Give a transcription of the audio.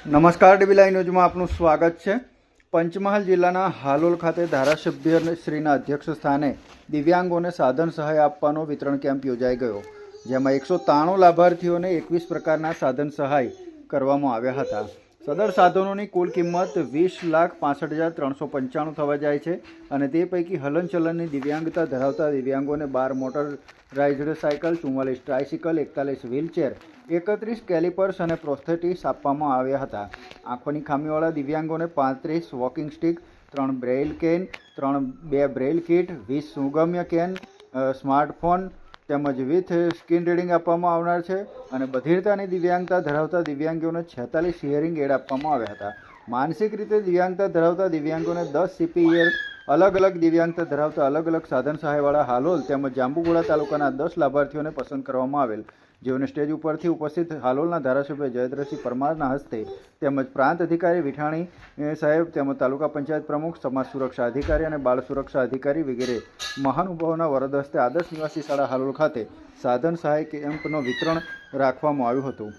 નમસ્કાર, dB live ન્યૂઝમાં આપનું સ્વાગત છે। પંચમહાલ જિલ્લાના હાલોલ ખાતે ધારાસભ્યશ્રીના અધ્યક્ષ સ્થાને દિવ્યાંગોને સાધન સહાય આપવાનો વિતરણ કેમ્પ યોજાઈ ગયો, જેમાં 193 લાભાર્થીઓને 21 પ્રકારના સાધન સહાય કરવામાં આવ્યા હતા। સદર સાધનોની કુલ કિંમત 20,65,395 થવા જાય છે અને તે પૈકી હલનચલનની દિવ્યાંગતા ધરાવતા દિવ્યાંગોને 12 મોટરાઇઝ્ડ સાયકલ, 44 ટ્રાયસિકલ, 41 વ્હીલચેર, 31 કેલિપર્સ અને પ્રોસ્થેટિક્સ આપવામાં આવ્યા હતા। આંખોની ખામીવાળા દિવ્યાંગોને 35 walking stick, 3 Braille can, 2 Braille kit, 20 Sugamya can, smartphone તેમજ વિથ સ્ક્રીન રીડિંગ આપવામાં આવનાર છે અને બધિરતાની દિવ્યાંગતા ધરાવતા દિવ્યાંગોને 46 હિયરિંગ એડ આપવામાં આવ્યા હતા। માનસિક રીતે દિવ્યાંગતા ધરાવતા દિવ્યાંગોને 10 CPER, અલગ અલગ દિવ્યાંગતા ધરાવતા અલગ અલગ સાધન સહાયવાળા હાલોલ તેમજ જાંબુઘોડા તાલુકાના 10 લાભાર્થીઓને પસંદ કરવામાં આવેલ, જેઓને સ્ટેજ ઉપરથી ઉપસ્થિત હાલોલના ધારાસભ્ય જયદ્રથસિંહ પરમારના હસ્તે તેમજ પ્રાંત અધિકારી વિઠાણી સાહેબ તેમજ તાલુકા પંચાયત પ્રમુખ, સમાજ સુરક્ષા અધિકારી અને બાળ સુરક્ષા અધિકારી વગેરે મહાનુભાવોના વરદ હસ્તે આદર્શ નિવાસી શાળા હાલોલ ખાતે સાધન સહાય કેમ્પનું વિતરણ રાખવામાં આવ્યું હતું।